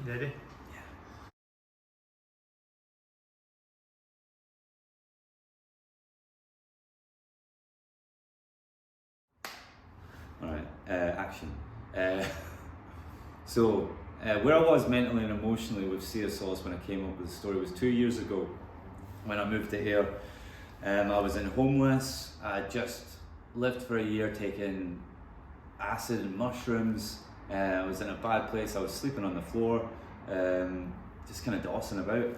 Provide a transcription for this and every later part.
Ready? Alright, action. Where I was mentally and emotionally with Sea of Solace when I came up with the story was 2 years ago when I moved to Ayr. I was in homeless. I just lived for a year taking acid and mushrooms. I was in a bad place. I was sleeping on the floor, just kind of dossing about.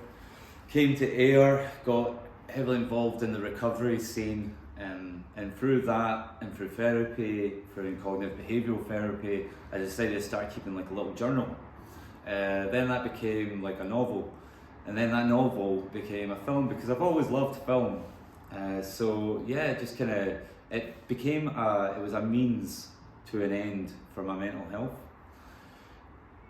Came to Ayr, got heavily involved in the recovery scene, and through that and through therapy, through cognitive behavioural therapy, I decided to start keeping like a little journal. Then that became like a novel, and then that novel became a film because I've always loved film. It became it was a means to an end for my mental health.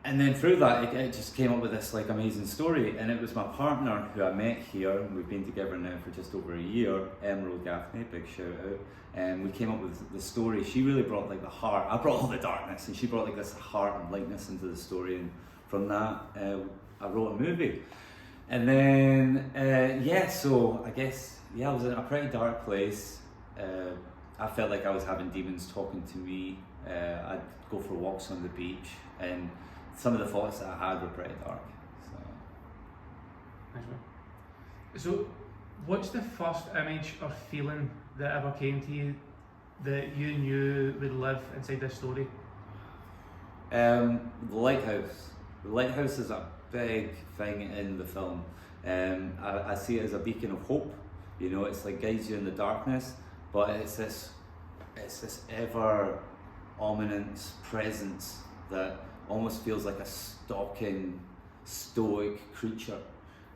And then through that, it just came up with this like amazing story, and it was my partner who I met here, and we've been together now for just over a year, Emerald Gaffney, big shout out, and we came up with the story. She really brought like the heart, I brought all the darkness, and she brought like this heart and lightness into the story, and from that, I wrote a movie. And then, so I guess, I was in a pretty dark place. I felt like I was having demons talking to me. I'd go for walks on the beach, and some of the thoughts that I had were pretty dark. So what's the first image or feeling that ever came to you that you knew would live inside this story? The lighthouse. The lighthouse is a big thing in the film. I see it as a beacon of hope. You know, it's like guides you in the darkness, but it's this ever ominous presence that almost feels like a stalking, stoic creature.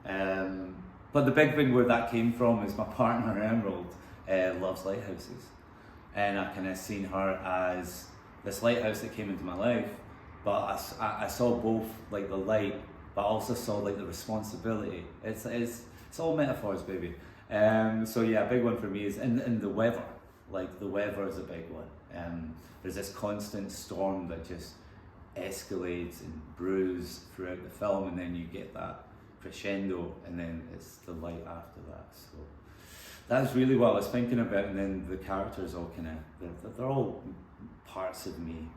But the big thing where that came from is my partner Emerald loves lighthouses, and I kind of seen her as this lighthouse that came into my life. But I saw both like the light, but I also saw like the responsibility. It's all metaphors, baby. Big one for me is and the weather. Like the weather is a big one. There's this constant storm that just escalates and brews throughout the film, and then you get that crescendo, and then it's the light after that. So that's really what I was thinking about, and then the characters all kind of they're all parts of me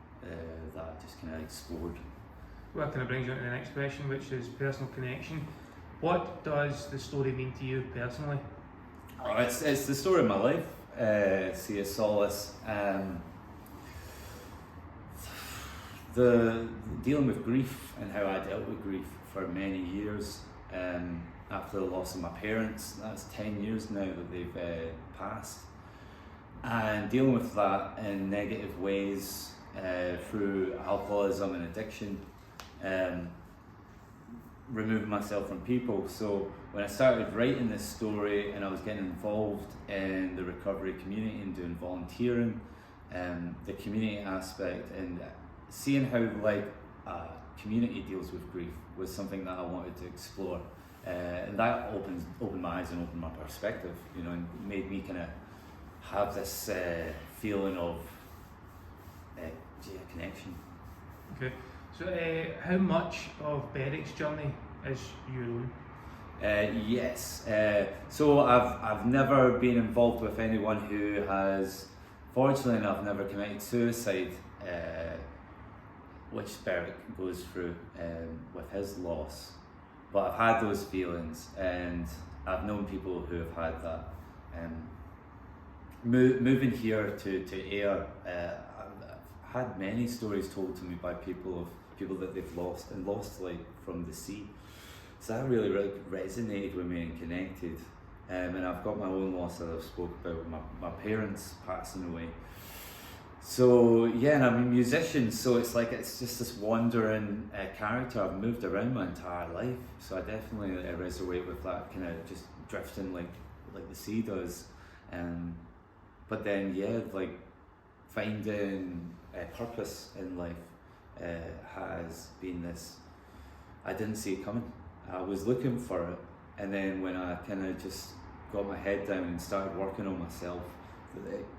that I just kind of explored. Well, that kind of brings you on to the next question, which is personal connection. What does the story mean to you personally? Oh, it's the story of my life. Sea of Solace. The dealing with grief and how I dealt with grief for many years. After the loss of my parents, that's 10 years now that they've passed, and dealing with that in negative ways through alcoholism and addiction, removing myself from people. So when I started writing this story and I was getting involved in the recovery community and doing volunteering, the community aspect and seeing how like a community deals with grief was something that I wanted to explore, and that opened my eyes and opened my perspective, you know, and made me kind of have this feeling of connection. Okay, so how much of Beric's journey is your own? Yes, so I've never been involved with anyone who has, fortunately enough, never committed suicide, which Beric goes through with his loss. But I've had those feelings, and I've known people who have had that. Moving here to Ayr, I've had many stories told to me by people that they've lost like from the sea. So that really resonated with me and connected. And I've got my own loss that I've spoke about, my parents passing away. So yeah, and I'm a musician, so it's just this wandering character. I've moved around my entire life, so I definitely resonate with that kind of just drifting like the sea does. But then like finding purpose in life has been this. I didn't see it coming. I was looking for it, and then when I kind of just got my head down and started working on myself,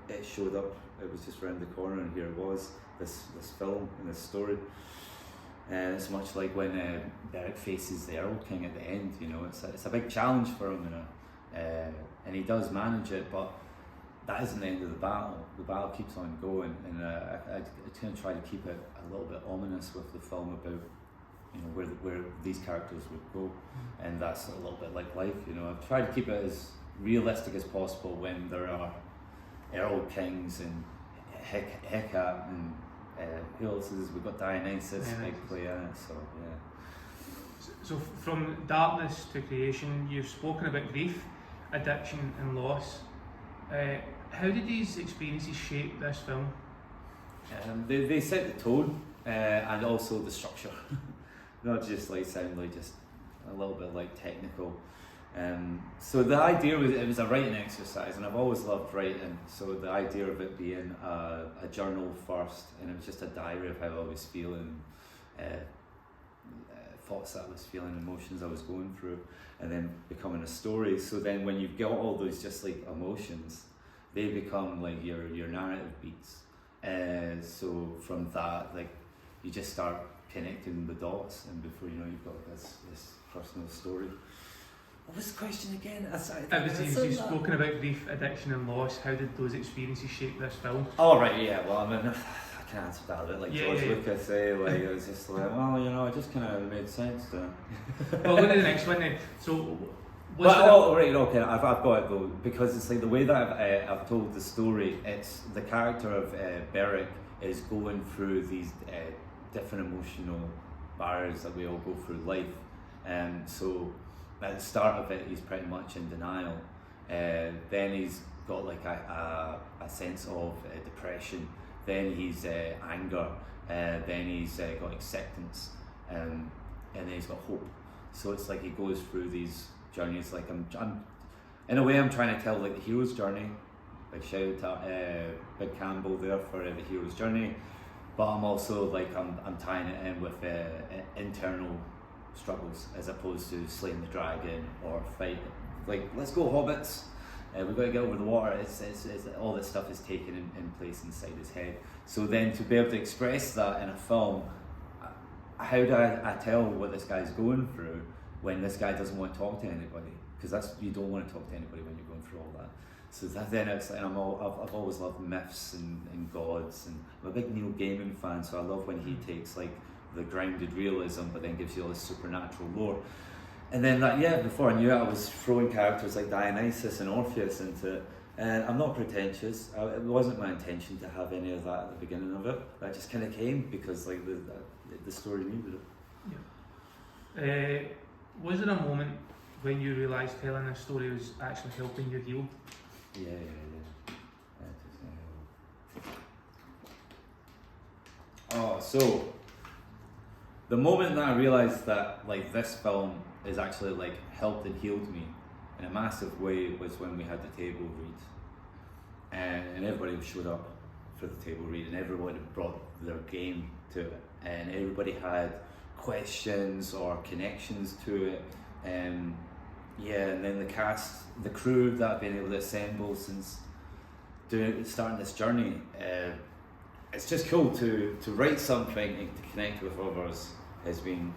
it showed up. It was just around the corner, and here it was, this film and this story. And it's much like when Beric faces the Erlking at the end, you know, it's a big challenge for him, you know, and he does manage it, but that isn't the end of the battle. The battle keeps on going, and I kind of try to keep it a little bit ominous with the film about, you know, where these characters would go, and that's a little bit like life, you know. I've tried to keep it as realistic as possible when there are Erlkings and Hecate and who else is, we've got Dionysus, big play in it, so yeah. So from darkness to creation, you've spoken about grief, addiction and loss. How did these experiences shape this film? They set the tone and also the structure. Not just like sound like just a little bit like technical. So the idea was, it was a writing exercise, and I've always loved writing, so the idea of it being a journal first, and it was just a diary of how I was feeling, thoughts that I was feeling, emotions I was going through, and then becoming a story. So then when you've got all those just like emotions, they become like your narrative beats. So from that, like, you just start connecting the dots, and before you know, you've got this personal story. What was the question again? You've spoken about grief, addiction and loss. How did those experiences shape this film? Oh right, yeah, well, I mean, I can answer that a bit like George yeah. Lucas, like, it was just like, well, you know, it just kind of made sense to... Well, go to the next one then. So, right, okay, I've got it though, because it's like the way that I've told the story, it's the character of Beric is going through these different emotional barriers that we all go through life, so at the start of it he's pretty much in denial, then he's got like a sense of depression, then he's anger, then he's got acceptance, and then he's got hope. So it's like he goes through these journeys. Like I'm in a way I'm trying to tell like the hero's journey. Big shout out to Big Campbell there for the hero's journey, but I'm also like I'm tying it in with internal struggles as opposed to slaying the dragon or fight. Like, let's go hobbits. We've got to get over the water. It's all this stuff is taken in place inside his head. So then to be able to express that in a film, how do I tell what this guy's going through when this guy doesn't want to talk to anybody? Because you don't want to talk to anybody when you're going through all that. So then it's like, I've always loved myths and gods, and I'm a big Neil Gaiman fan, so I love when he takes like the grounded realism but then gives you all this supernatural lore. And then before I knew it, I was throwing characters like Dionysus and Orpheus into it. And I'm not pretentious. It wasn't my intention to have any of that at the beginning of it. That just kind of came because like the story needed it. Yeah. Was there a moment when you realised telling this story was actually helping you heal? Yeah. So the moment that I realised that like this film is actually like helped and healed me in a massive way was when we had the table read, and everybody showed up for the table read, and everyone had brought their game to it, and everybody had questions or connections to it, and then the cast, the crew that I've been able to assemble since starting this journey, it's just cool to write something and to connect with others has been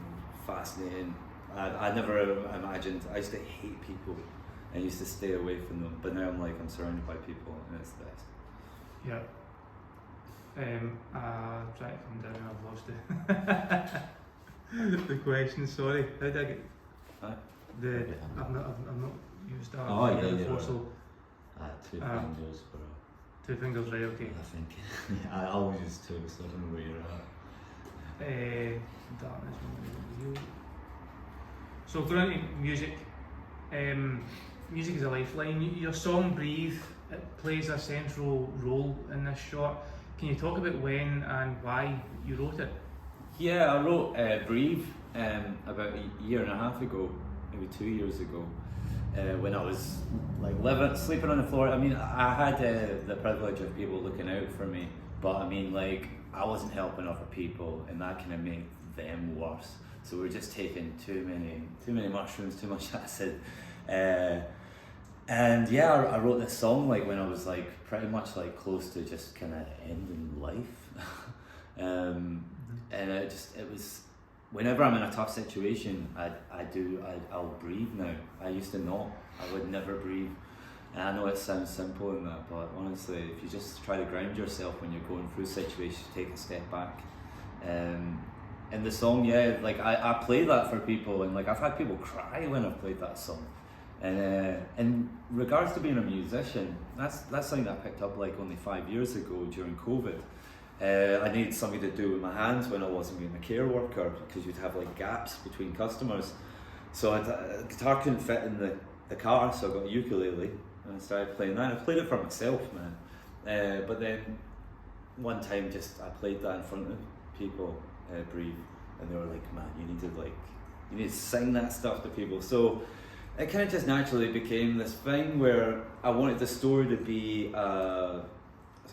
fascinating. I never imagined. I used to hate people. I used to stay away from them, but now I'm surrounded by people, and it's the best. Yeah. Try to come down. I've lost it. The question. Sorry. How did I get? I've not used that before. So. Two fingers for. Two fingers, right? Okay. I think. I always use two, so I don't know where you're at. Darkness. So going into music, music is a lifeline. Your song "Breathe" it plays a central role in this short. Can you talk about when and why you wrote it? Yeah, I wrote "Breathe" about a year and a half ago, maybe 2 years ago, when I was like sleeping on the floor. I mean, I had the privilege of people looking out for me, but I mean, like, I wasn't helping other people, and that kind of made them worse. So we're just taking too many mushrooms, too much acid, and yeah, I wrote this song like when I was like pretty much like close to just kind of ending life, and it whenever I'm in a tough situation, I'll breathe now. I used to not. I would never breathe. And I know it sounds simple in that, but honestly, if you just try to ground yourself when you're going through situations, take a step back. And the song, yeah, like I play that for people, and like I've had people cry when I've played that song. And in regards to being a musician, that's something that I picked up like only 5 years ago during COVID. I needed something to do with my hands when I wasn't being a care worker, because you'd have like gaps between customers. So a guitar couldn't fit in the car, so I got a ukulele and I started playing that. I played it for myself, man. But then one time I played that in front of people, Breathe, and they were like, man, you need to sing that stuff to people. So it kind of just naturally became this thing where I wanted the story to be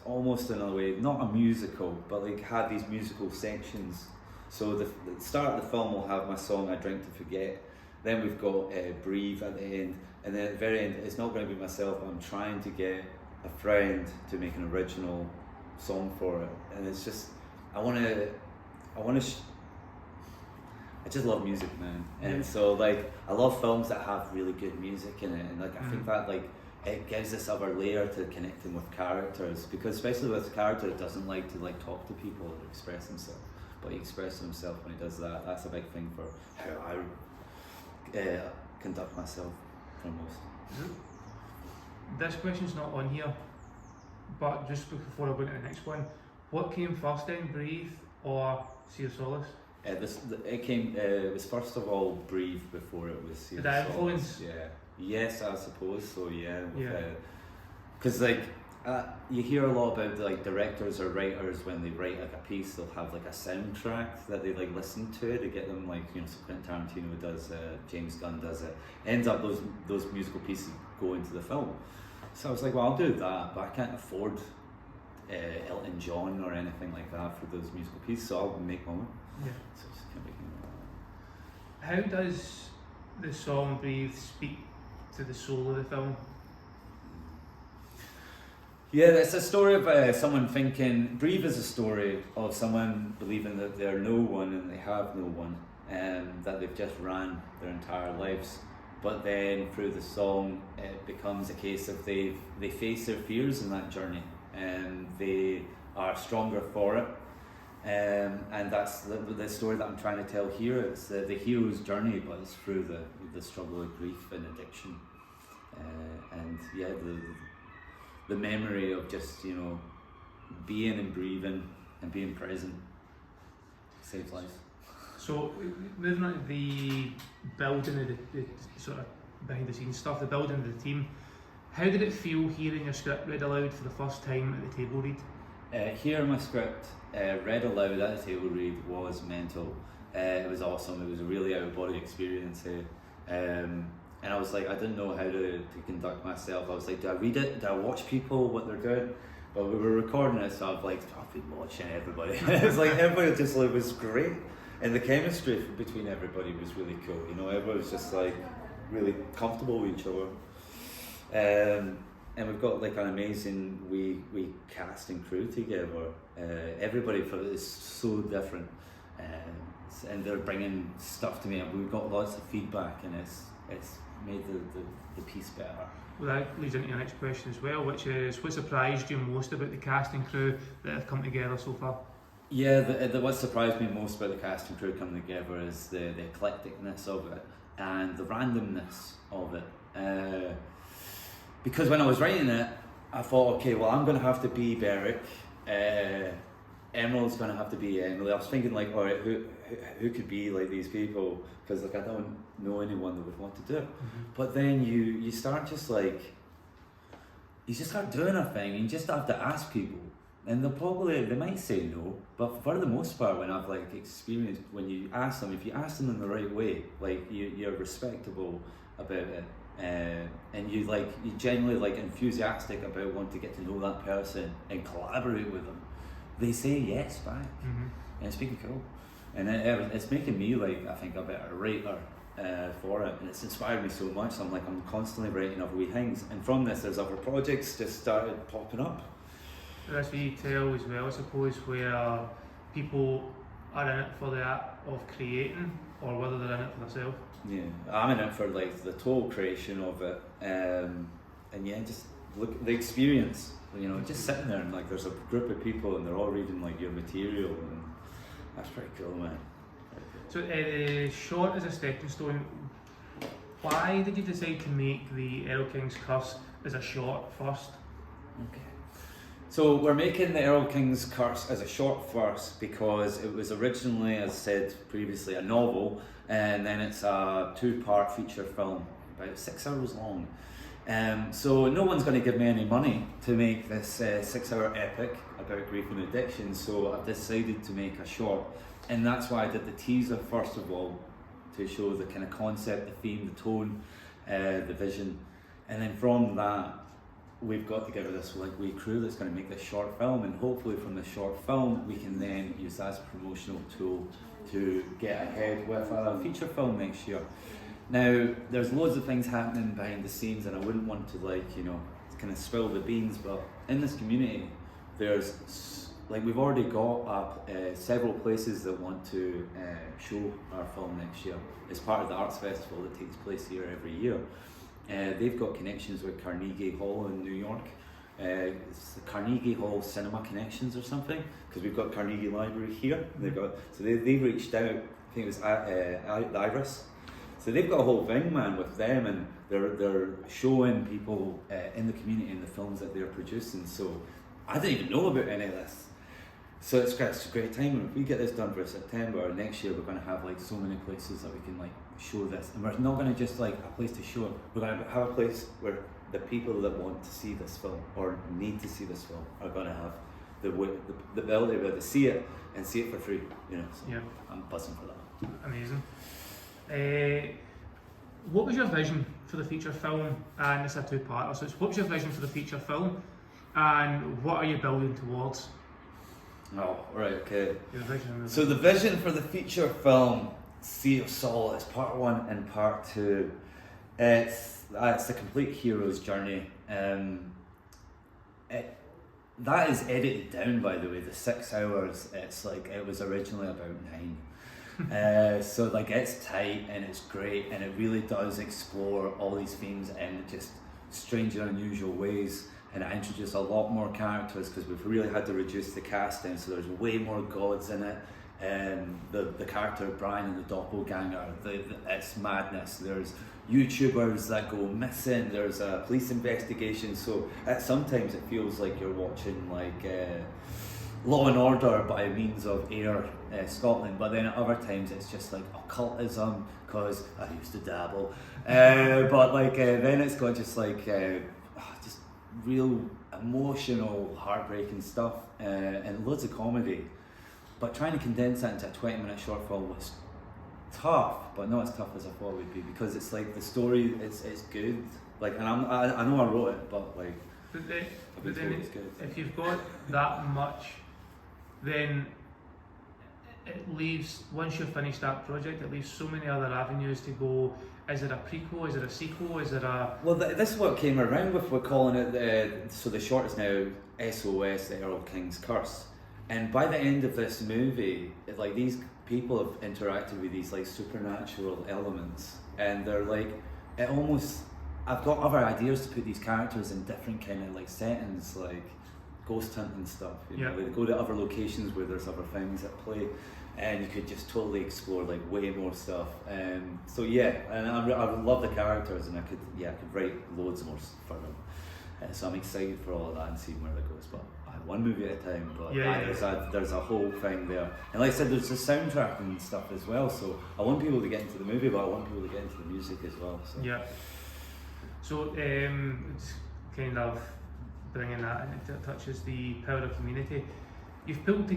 almost in a way, not a musical, but like have these musical sections. So the start of the film will have my song I Drink to Forget, then we've got Breathe at the end, and then at the very end it's not going to be myself, I'm trying to get a friend to make an original song for it. And it's just, I just love music, man. And so like I love films that have really good music in it, and like I think that like it gives this other layer to connecting with characters, because especially with a character that doesn't like to like talk to people or express himself, but he expresses himself when he does that. That's a big thing for how I conduct myself for most. This question's not on here, but just before I go into the next one, what came first then, Breathe or Sea of Solace? It was first of all Breathe before it was Sea of Did that Solace. influence? Yeah. Yes, I suppose so. Yeah. Yeah. Because like you hear a lot about like directors or writers when they write like a piece, they'll have like a soundtrack that they like listen to get them, like, you know, so Quentin Tarantino does, James Gunn does it. Ends up those musical pieces go into the film. So I was like, well, I'll do that, but I can't afford Elton John or anything like that for those musical pieces, so I'll make my own. Yeah. So just keep making my How does the song Breathe speak to the soul of the film? Yeah, it's a story of someone thinking. Breathe is a story of someone believing that they're no one and they have no one, and that they've just ran their entire lives. But then through the song, it becomes a case of they face their fears in that journey, and they are stronger for it. And that's the story that I'm trying to tell here. It's the hero's journey, but it's through the struggle of grief and addiction, and yeah, the memory of just, you know, being and breathing and being present saves lives. So moving on to the building of the sort of behind the scenes stuff, the building of the team, how did it feel hearing your script read aloud for the first time at the table read? Hearing my script read aloud at the table read was mental. It was awesome. It was a really out of body experience. And I was like, I didn't know how to conduct myself. I was like, do I read it? Do I watch people, what they're doing? But we were recording it, so I've been watching everybody. It's like everybody just like was great, and the chemistry between everybody was really cool. You know, everybody was just like really comfortable with each other. And we've got like an amazing we cast and crew together. Everybody is so different, and they're bringing stuff to me, and we've got lots of feedback, and it's made the piece better. Well, that leads into your next question as well, which is, what surprised you most about the cast and crew that have come together so far? Yeah, what surprised me most about the cast and crew coming together is the eclecticness of it and the randomness of it. Because when I was writing it, I thought, okay, well, I'm going to have to be Beric, Emerald's going to have to be Emily. I was thinking like, all right, who could be like these people? Because like I don't know anyone that would want to do it. Mm-hmm. But then you start just like, you just start doing a thing, and you just have to ask people, and they might say no, but for the most part, when I've like experienced, when you ask them, if you ask them in the right way, like you're respectable about it, and you genuinely like enthusiastic about wanting to get to know that person and collaborate with them, they say yes back. Mm-hmm. And it's making cool, and it's making me like, I think, a better writer for it, and it's inspired me so much. So I'm constantly writing other wee things, and from this there's other projects just started popping up. That's what you tell as well, I suppose, where people are in it for the act of creating, or whether they're in it for themselves. Yeah, I'm in it for like the total creation of it, and yeah, just look at the experience. You know, just sitting there and like there's a group of people and they're all reading like your material, and that's pretty cool, man. So short as a stepping stone, why did you decide to make the Erlking's Curse as a short first? Okay. So we're making the Erlking's Curse as a short first because it was originally, as I said previously, a novel, and then it's a 2-part feature film, about 6 hours long. So no one's going to give me any money to make this 6-hour epic about grief and addiction, so I've decided to make a short, and that's why I did the teaser first of all, to show the kind of concept, the theme, the tone, the vision, and then from that we've got together this like wee crew that's going to make this short film, and hopefully from the short film we can then use that as a promotional tool to get ahead with a feature film next year. Now, there's loads of things happening behind the scenes, and I wouldn't want to kind of spill the beans, but in this community, there's we've already got several places that want to show our film next year as part of the arts festival that takes place here every year. They've got connections with Carnegie Hall in New York. It's the Carnegie Hall Cinema Connections or something, because we've got Carnegie Library here. They've reached out. I think it was the Iris. So they've got a whole thing, man, with them, and they're showing people in the community and the films that they're producing. So I didn't even know about any of this. So it's a great time. And if we get this done for September next year, we're going to have like so many places that we can like show this, and we're not going to just like a place to show it. We're going to have a place where the people that want to see this film or need to see this film are going to have the ability to be able to see it and see it for free. You know, so yeah. I'm buzzing for that. Amazing. What was your vision for the feature film? And it's a 2-parter. So what was your vision for the feature film, and what are you building towards? Oh, right, okay. Your vision. So the vision for the feature film, Sea of Solace, part 1 and part 2, it's the complete hero's journey. That is edited down, by the way. The 6 hours, it's like it was originally about 9. So like it's tight and it's great, and it really does explore all these themes in just strange and unusual ways, and I introduce a lot more characters because we've really had to reduce the cast down, so there's way more gods in it. The character of Brian and the doppelganger, it's madness. There's YouTubers that go missing, there's a police investigation, so sometimes it feels like you're watching like Law and Order by means of Air Scotland, but then at other times it's just like occultism, because I used to dabble, but like then it's got just like just real emotional, heartbreaking stuff, and loads of comedy. But trying to condense that into a 20-minute short film was tough, but not as tough as I thought it would be, because it's like the story, it's good. Like, and I know I wrote it, but like, but then it's good. If you've got that much, then it leaves, once you've finished that project, it leaves so many other avenues to go. Is it a prequel? Is it a sequel? Is it a... Well, this is what came around with, we're calling it, so the short is now SOS, the Erlking's Curse. And by the end of this movie, like these people have interacted with these like supernatural elements, and they're like, it almost, I've got other ideas to put these characters in different kind of like settings, like ghost hunting stuff. You know, they go to other locations where there's other things at play, and you could just totally explore like way more stuff. So yeah, and I would love the characters, and I could write loads more for them. So I'm excited for all of that and seeing where it goes. But one movie at a time. But there's a whole thing there, and like I said, there's the soundtrack and stuff as well. So I want people to get into the movie, but I want people to get into the music as well. So. Yeah. So it's kind of bringing that into touches the power of community. You've put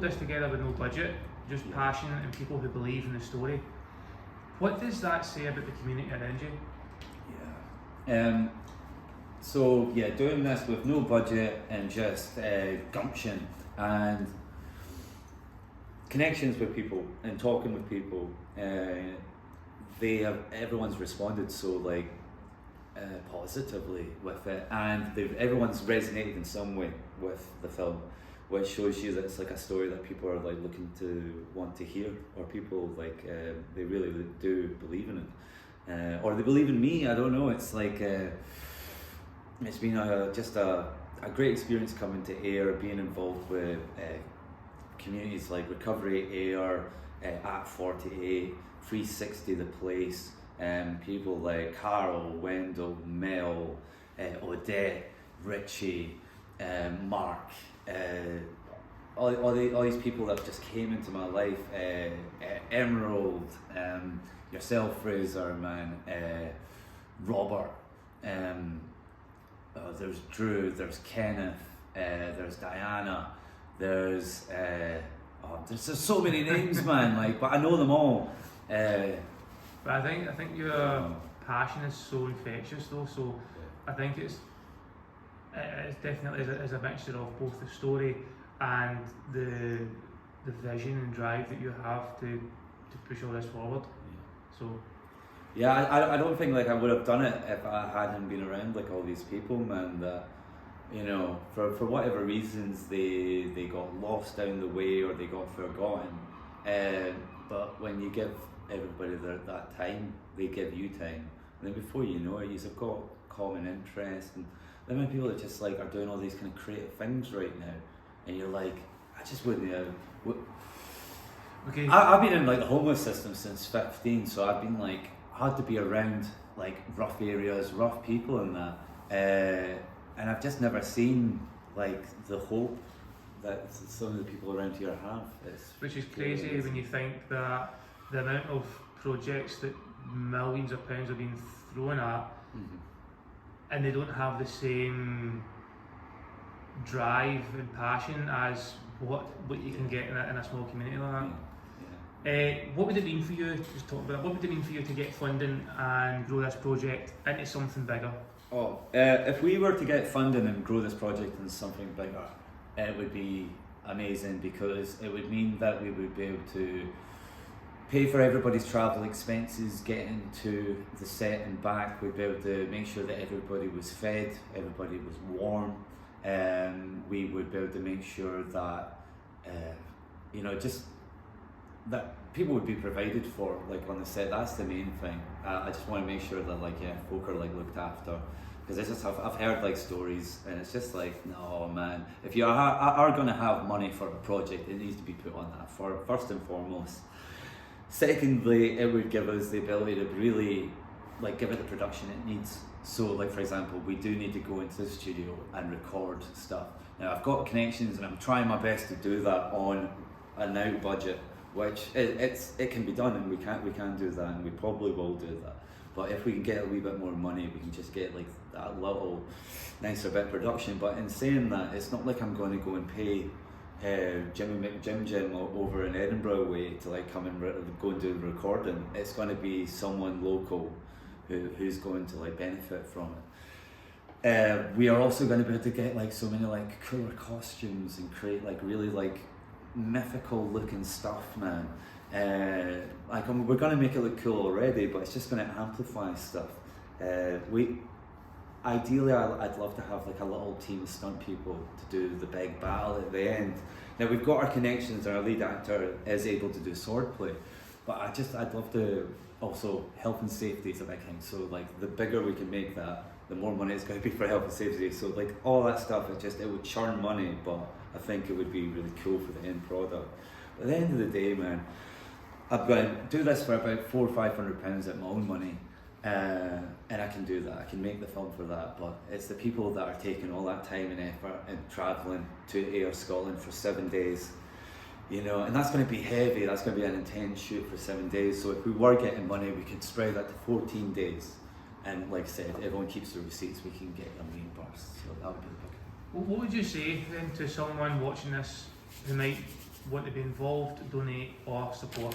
this together with no budget, just passion and people who believe in the story. What does that say about the community around you? Yeah. So yeah, doing this with no budget and just gumption and connections with people and talking with people, everyone's responded so like positively with it, and everyone's resonated in some way with the film. which shows you that it's like a story that people are like looking to want to hear, or people like they really do believe in it, or they believe in me. I don't know. It's like it's been just a great experience coming to AIR, being involved with communities like Recovery AIR, at 48, 360 the place, people like Carol, Wendell, Mel, Odette, Richie, Mark, all these people that just came into my life, Emerald, yourself, Fraser, man, Robert, there's Drew, there's Kenneth, there's Diana, there's so many names, man. Like, but I know them all. But I think your passion is so infectious, though. So I think it's definitely is a mixture of both the story and the vision and drive that you have to push all this forward. So. Yeah, I don't think like I would have done it if I hadn't been around like all these people, man, that, you know, for whatever reasons they got lost down the way or they got forgotten. But when you give everybody that time, they give you time. And then before you know it, you've got common interest. And then when people that just like are doing all these kind of creative things right now, and you're like, I just wouldn't have. Okay. I've been in like the homeless system since 15, so I've been like, had to be around like rough areas, rough people and that, and I've just never seen like the hope that some of the people around here have. Which is crazy when you think that the amount of projects that millions of pounds have been thrown at, and they don't have the same drive and passion as what you can get in a small community like that. What would it mean for you, just talking about that, what would it mean for you to get funding and grow this project into something bigger? If we were to get funding and grow this project into something bigger, it would be amazing, because it would mean that we would be able to pay for everybody's travel expenses, getting to the set and back. We'd be able to make sure that everybody was fed, everybody was warm, we would be able to make sure that, just that people would be provided for, like on the set. That's the main thing. I just want to make sure that folk are like looked after, because I've heard like stories, and it's just like, no man, if you are going to have money for a project, it needs to be put on that first and foremost. Secondly, it would give us the ability to really like give it the production it needs. So like, for example, we do need to go into the studio and record stuff. Now I've got connections and I'm trying my best to do that on a now budget, which it can be done, and we can do that, and we probably will do that. But if we can get a wee bit more money, we can just get like that little nicer bit of production. But in saying that, it's not like I'm going to go and pay Jim over in Edinburgh way to like come and go and do the recording. It's going to be someone local who's going to like benefit from it. We are also going to be able to get like so many like cooler costumes and create like really like mythical looking stuff, man. We're going to make it look cool already, but it's just going to amplify stuff. Ideally, I'd love to have like a little team of stunt people to do the big battle at the end. Now we've got our connections, and our lead actor is able to do swordplay, but I'd love to also, health and safety is a big thing. So like the bigger we can make that, the more money it's going to be for health and safety. So like all that stuff, it would churn money, but I think it would be really cool for the end product. But at the end of the day, man, I'm going to do this for about £400 or £500 at my own money, and I can do that. I can make the film for that. But it's the people that are taking all that time and effort and travelling to AIR Scotland for 7 days, and that's going to be heavy. That's going to be an intense shoot for 7 days. So if we were getting money, we could spread that to 14 days. And like I said, everyone keeps the receipts, we can get them reimbursed. So that would be big. What would you say then to someone watching this who might want to be involved, donate, or support?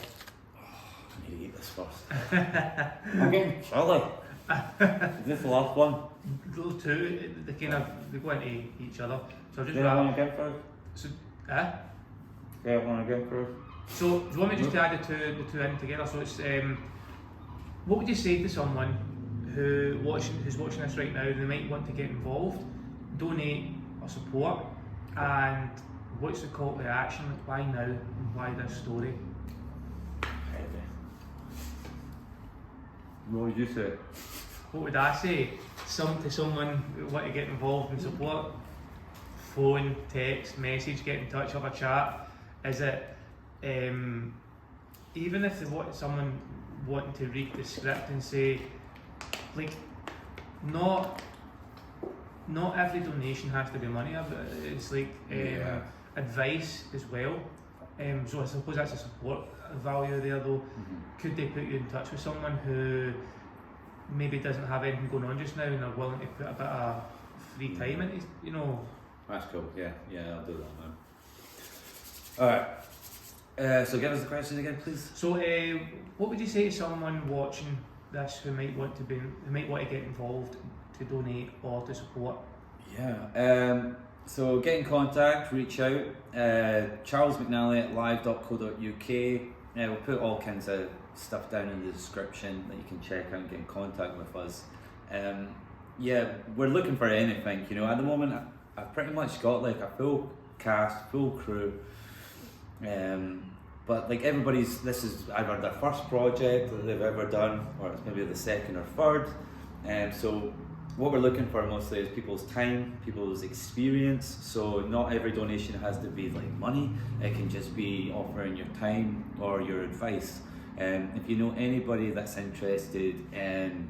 I need to eat this first. I'm getting chilly. Is this the last one? Those two, they go into each other. So I'll just I want to get first? So, I want to get first. So do you want me just to add the two in together? So it's what would you say to someone who's watching this right now? They might want to get involved, donate or support, and what's the call to action? Like, why now? And why this story? Heavy. What would you say? What would I say? To someone who want to get involved and support, phone, text, message, get in touch, have a chat. Is it even if they want someone wanting to read the script and say, like, not every donation has to be money. It's like advice as well. So I suppose that's a support value there, though. Could they put you in touch with someone who maybe doesn't have anything going on just now and are willing to put a bit of free time into, you know? That's cool. Yeah, I'll do that, man. All right. So give us the question again, please. So, what would you say to someone watching this who might want to get involved, to donate or to support? Yeah. So get in contact, reach out. Charles McNally at live.co.uk. We'll put all kinds of stuff down in the description that you can check out and get in contact with us. We're looking for anything. You know, at the moment I've pretty much got like a full cast, full crew. But like this is either their first project that they've ever done, or it's maybe the second or third. So what we're looking for mostly is people's time, people's experience. So not every donation has to be like money. It can just be offering your time or your advice. If you know anybody that's interested in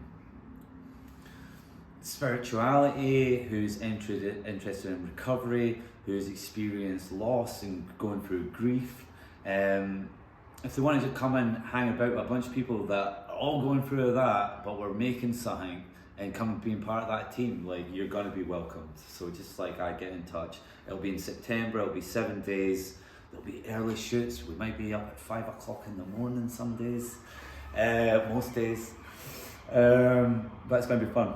spirituality, who's interested in recovery, who's experienced loss and going through grief, if they wanted to come and hang about with a bunch of people that are all going through that, but we're making something, and come and being part of that team, like, you're gonna be welcomed. So just like I get in touch. It'll be in September, it'll be 7 days, there'll be early shoots, we might be up at 5 o'clock in the morning some days, most days. But it's gonna be fun.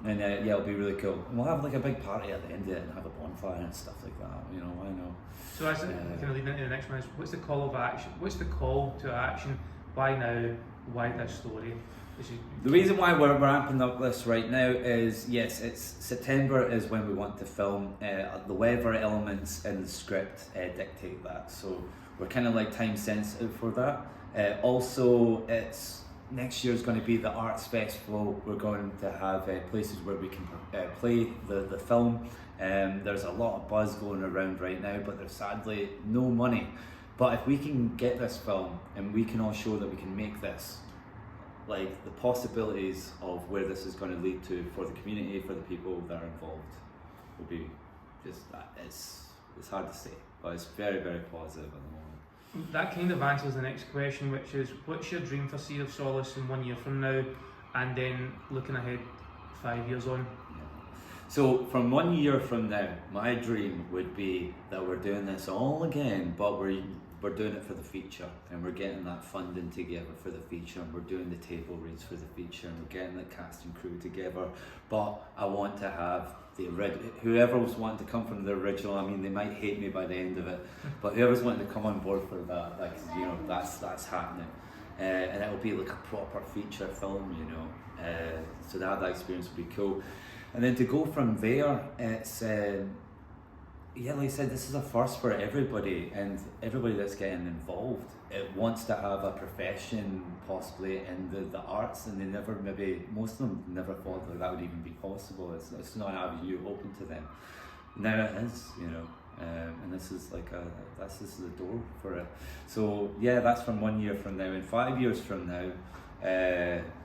And it'll be really cool. And we'll have like a big party at the end of it and have a bonfire and stuff like that, you know, why not? So that's kind of leading into the next one is, what's the call of action? What's the call to action? Why now? Why this story? The reason why we're ramping up this right now is, yes, it's September is when we want to film. The weather elements in the script dictate that, so we're kind of like time sensitive for that. Also, it's next year is going to be the arts festival. We're going to have places where we can play the film. There's a lot of buzz going around right now, but there's sadly no money. But if we can get this film and we can all show that we can make this, like, the possibilities of where this is going to lead to for the community, for the people that are involved, will be just that. It's hard to say, but it's very, very positive at the moment. That kind of answers the next question, which is, what's your dream for Sea of Solace in 1 year from now, and then looking ahead 5 years on? So from 1 year from now, my dream would be that we're doing this all again, but we're doing it for the feature, and we're getting that funding together for the feature, and we're doing the table reads for the feature, and we're getting the cast and crew together. But I want to have whoever's wanting to come from the original. I mean, they might hate me by the end of it, but whoever's wanting to come on board for that, like, you know, that's happening, and it'll be like a proper feature film, you know. So to have that experience would be cool, and then to go from there, it's. Yeah, like I said, this is a first for everybody, and everybody that's getting involved, it wants to have a profession possibly in the arts, and most of them never thought that would even be possible. It's not an avenue open to them. Now it is, you know, and this is like this is the door for it. So yeah, that's from 1 year from now. And 5 years from now,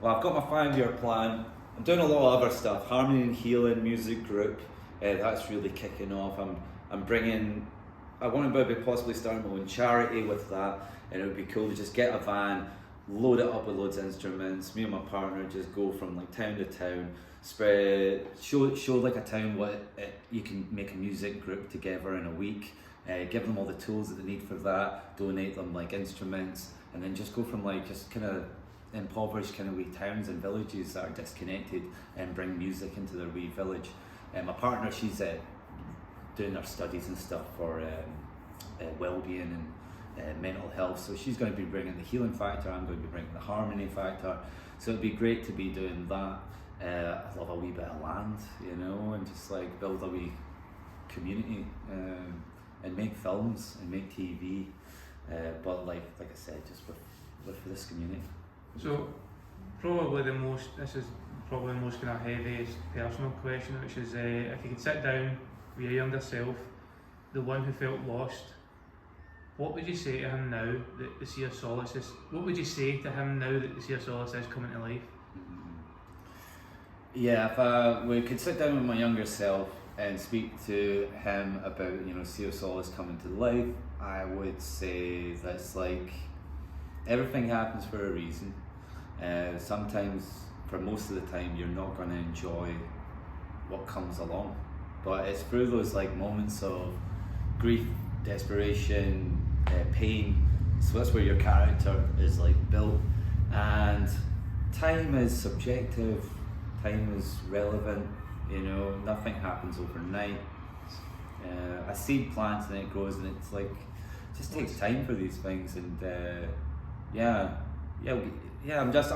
well, I've got my 5-year plan. I'm doing a lot of other stuff, harmony and healing music group. That's really kicking off. I want to maybe possibly start my own charity with that, and it would be cool to just get a van, load it up with loads of instruments, me and my partner just go from like town to town, show like a town what you can make a music group together in a week, give them all the tools that they need for that, donate them like instruments, and then just go from like just kind of impoverished kind of wee towns and villages that are disconnected and bring music into their wee village. And my partner, she's doing her studies and stuff for well-being and mental health, so she's going to be bringing the healing factor, I'm going to be bringing the harmony factor, so it'd be great to be doing that. I love a wee bit of land, you know, and just like build a wee community, and make films and make TV, but like I said, just with this community. So probably this is probably the most kind of heaviest personal question, which is if you could sit down with your younger self, the one who felt lost, what would you say to him now that the Sea of Solace is? What would you say to him now that the Sea of Solace is coming to life? Yeah, if we could sit down with my younger self and speak to him about, Sea of Solace coming to life, I would say that's like everything happens for a reason. Sometimes, for most of the time, you're not going to enjoy what comes along, but it's through those like moments of grief, desperation, pain. So that's where your character is like built. And time is subjective. Time is relevant. Nothing happens overnight. A seed plants and it grows, and it's like it just takes time for these things. And I'm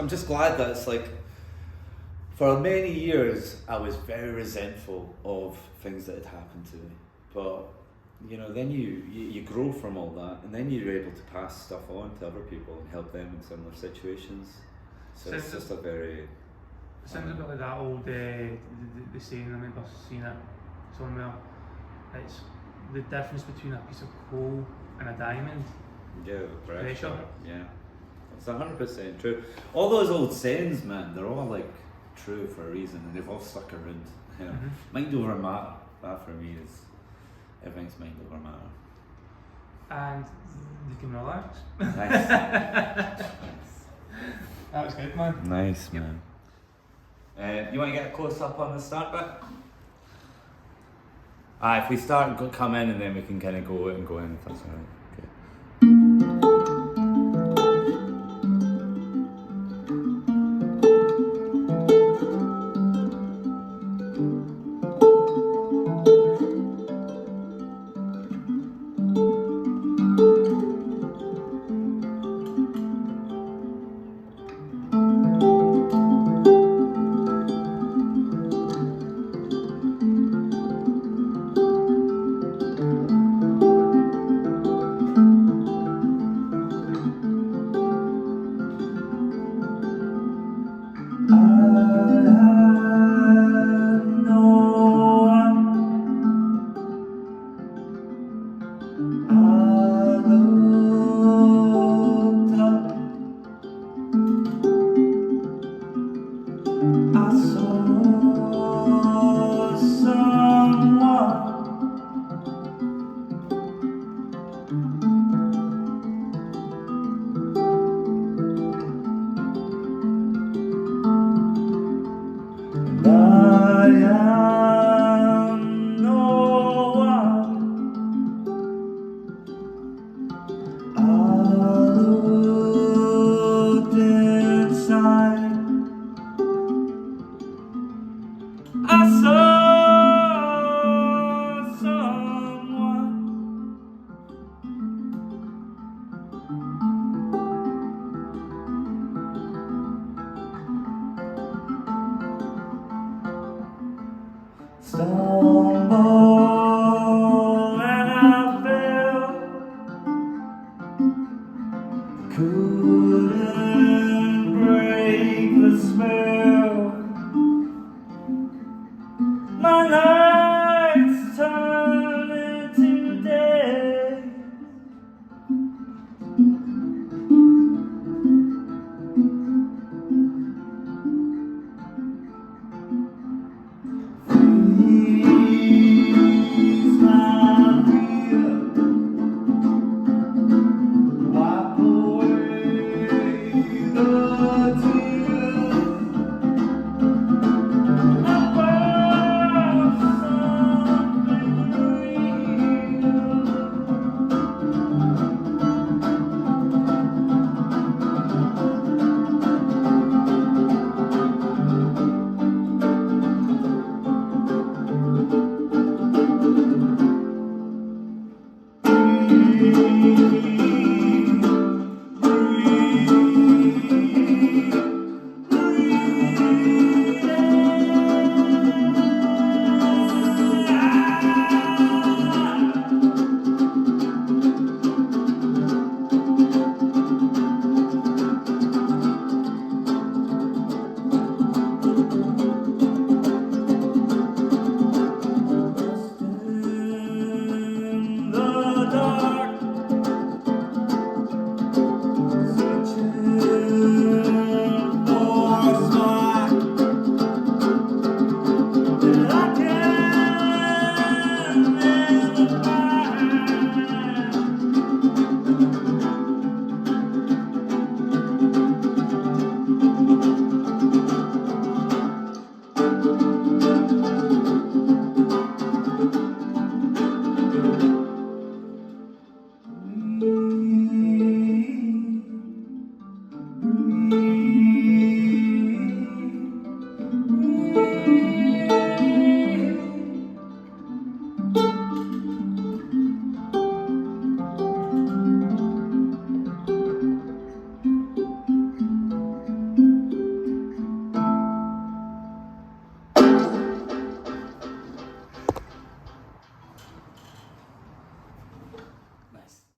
just glad that it's like for many years I was very resentful of things that had happened to me, but then you grow from all that, and then you're able to pass stuff on to other people and help them in similar situations. So it's just a very sounds a bit like that old the saying, I remember seeing it somewhere. It's the difference between a piece of coal and a diamond. Yeah, pressure. Yeah, it's 100% true. All those old sayings, man, they're all like true for a reason, and they've all stuck around. Mind over matter. That for me is everything's mind over matter. And you can relax. Nice. That was good, man. Nice, man. You want to get a close up on the start bit? If we start, come in, and then we can kind of go out and go in, if that's alright. Okay. Stumble and I fell, couldn't break the spell.